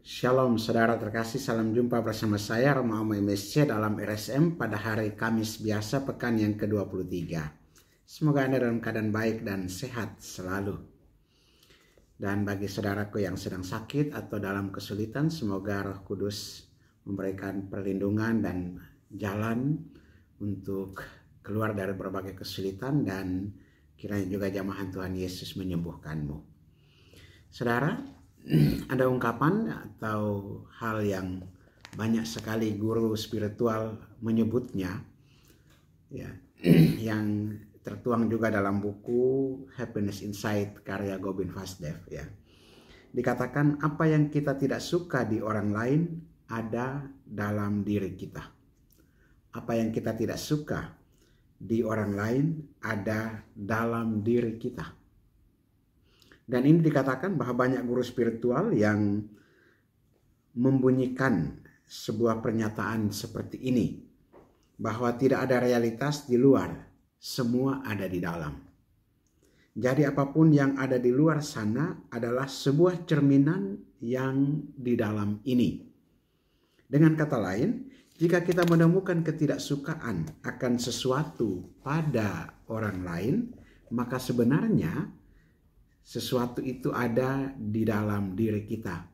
Shalom saudara terkasih, salam jumpa bersama saya Roma MSC dalam RSM pada hari Kamis biasa pekan yang ke-23. Semoga Anda dalam keadaan baik dan sehat selalu. Dan bagi saudaraku yang sedang sakit atau dalam kesulitan, semoga Roh Kudus memberikan perlindungan dan jalan untuk keluar dari berbagai kesulitan, dan kiranya juga jamahan Tuhan Yesus menyembuhkanmu. Saudara, ada ungkapan atau hal yang banyak sekali guru spiritual menyebutnya, ya, yang tertuang juga dalam buku Happiness Inside karya Gobind Vasdev. Ya, dikatakan apa yang kita tidak suka di orang lain ada dalam diri kita. Apa yang kita tidak suka di orang lain ada dalam diri kita. Dan ini dikatakan bahwa banyak guru spiritual yang membunyikan sebuah pernyataan seperti ini, bahwa tidak ada realitas di luar, semua ada di dalam. Jadi apapun yang ada di luar sana adalah sebuah cerminan yang di dalam ini. Dengan kata lain, jika kita menemukan ketidaksukaan akan sesuatu pada orang lain, maka sebenarnya sesuatu itu ada di dalam diri kita.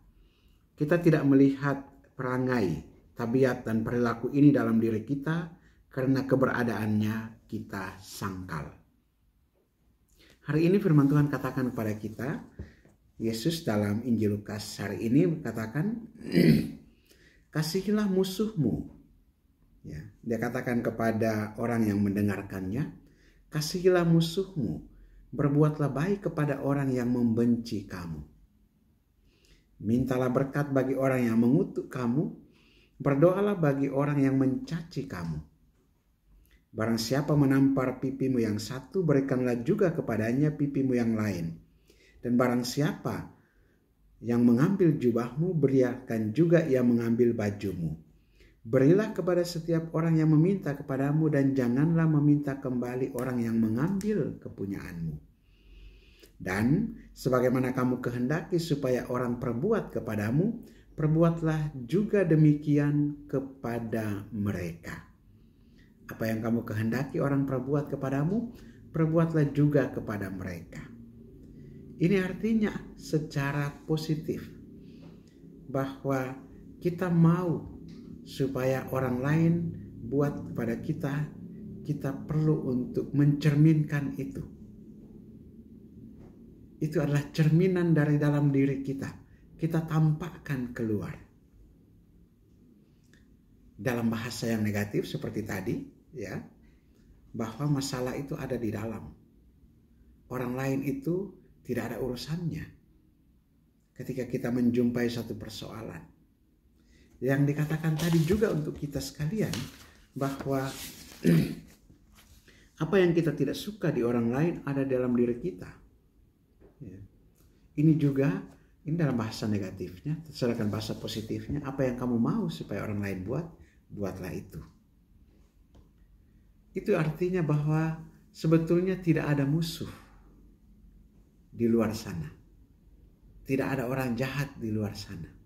Kita tidak melihat perangai, tabiat, dan perilaku ini dalam diri kita karena keberadaannya kita sangkal. Hari ini firman Tuhan katakan kepada kita, Yesus dalam Injil Lukas hari ini katakan, kasihilah musuhmu. Ya, dia katakan kepada orang yang mendengarkannya, kasihilah musuhmu. Berbuatlah baik kepada orang yang membenci kamu. Mintalah berkat bagi orang yang mengutuk kamu. Berdoalah bagi orang yang mencaci kamu. Barang siapa menampar pipimu yang satu, berikanlah juga kepadanya pipimu yang lain. Dan barang siapa yang mengambil jubahmu, berikan juga ia mengambil bajumu. Berilah kepada setiap orang yang meminta kepadamu, dan janganlah meminta kembali orang yang mengambil kepunyaanmu. Dan sebagaimana kamu kehendaki supaya orang perbuat kepadamu, perbuatlah juga demikian kepada mereka. Apa yang kamu kehendaki orang perbuat kepadamu, perbuatlah juga kepada mereka. Ini artinya secara positif bahwa kita mau supaya orang lain buat kepada kita, kita perlu untuk mencerminkan itu. Itu adalah cerminan dari dalam diri kita. Kita tampakkan keluar. Dalam bahasa yang negatif seperti tadi, ya, bahwa masalah itu ada di dalam. Orang lain itu tidak ada urusannya ketika kita menjumpai satu persoalan. Yang dikatakan tadi juga untuk kita sekalian, bahwa apa yang kita tidak suka di orang lain ada dalam diri kita. Ya. Ini juga, ini dalam bahasa negatifnya. Sedangkan bahasa positifnya, apa yang kamu mau supaya orang lain buat, buatlah itu. Itu artinya bahwa sebetulnya tidak ada musuh di luar sana. Tidak ada orang jahat di luar sana.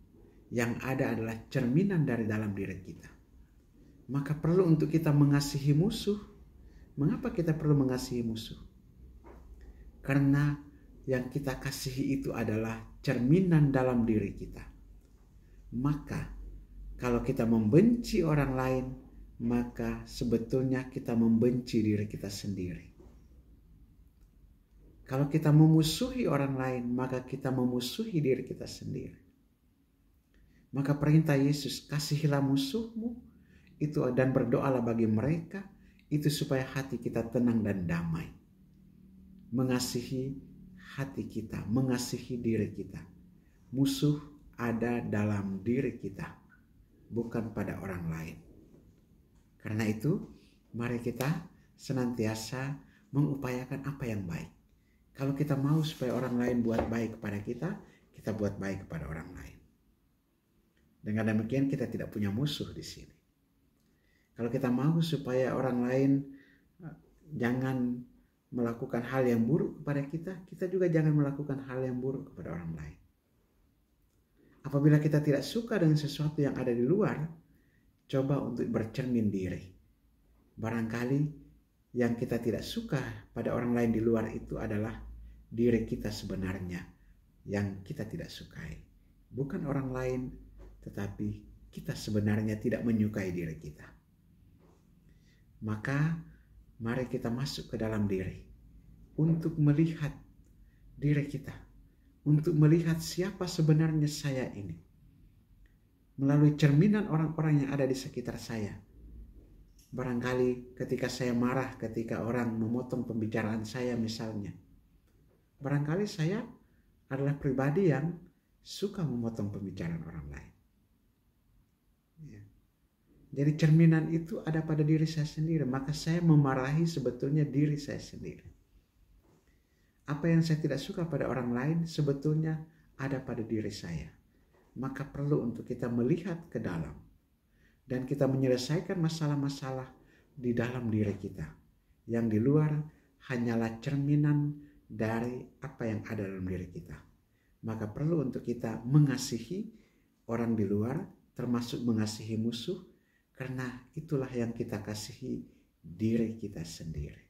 Yang ada adalah cerminan dari dalam diri kita. Maka perlu untuk kita mengasihi musuh. Mengapa kita perlu mengasihi musuh? Karena yang kita kasihi itu adalah cerminan dalam diri kita. Maka kalau kita membenci orang lain, maka sebetulnya kita membenci diri kita sendiri. Kalau kita memusuhi orang lain, maka kita memusuhi diri kita sendiri. Maka perintah Yesus, kasihilah musuhmu, itu dan berdoalah bagi mereka, itu supaya hati kita tenang dan damai. Mengasihi hati kita, mengasihi diri kita. Musuh ada dalam diri kita, bukan pada orang lain. Karena itu, mari kita senantiasa mengupayakan apa yang baik. Kalau kita mau supaya orang lain buat baik kepada kita, kita buat baik kepada orang lain. Dengan demikian kita tidak punya musuh di sini. Kalau kita mau supaya orang lain jangan melakukan hal yang buruk kepada kita, kita juga jangan melakukan hal yang buruk kepada orang lain. Apabila kita tidak suka dengan sesuatu yang ada di luar, coba untuk bercermin diri. Barangkali yang kita tidak suka pada orang lain di luar itu adalah diri kita sebenarnya yang kita tidak sukai. Bukan orang lain, tetapi kita sebenarnya tidak menyukai diri kita. Maka mari kita masuk ke dalam diri untuk melihat diri kita, untuk melihat siapa sebenarnya saya ini. Melalui cerminan orang-orang yang ada di sekitar saya. Barangkali ketika saya marah, ketika orang memotong pembicaraan saya misalnya. Barangkali saya adalah pribadi yang suka memotong pembicaraan orang lain. Ya. Jadi cerminan itu ada pada diri saya sendiri, maka saya memarahi sebetulnya diri saya sendiri. Apa yang saya tidak suka pada orang lain sebetulnya ada pada diri saya. Maka perlu untuk kita melihat ke dalam. Dan kita menyelesaikan masalah-masalah di dalam diri kita. Yang di luar hanyalah cerminan dari apa yang ada dalam diri kita. Maka perlu untuk kita mengasihi orang di luar, termasuk mengasihi musuh. Karena itulah yang kita kasihi diri kita sendiri.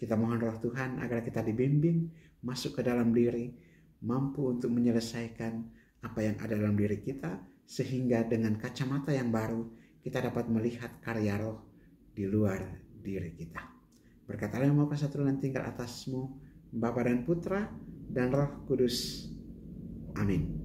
Kita mohon Roh Tuhan agar kita dibimbing masuk ke dalam diri, mampu untuk menyelesaikan apa yang ada dalam diri kita, sehingga dengan kacamata yang baru kita dapat melihat karya Roh di luar diri kita. Berkat Allah yang Maha Kuasa turun dan tinggal atasmu, Bapa dan Putra dan Roh Kudus. Amin.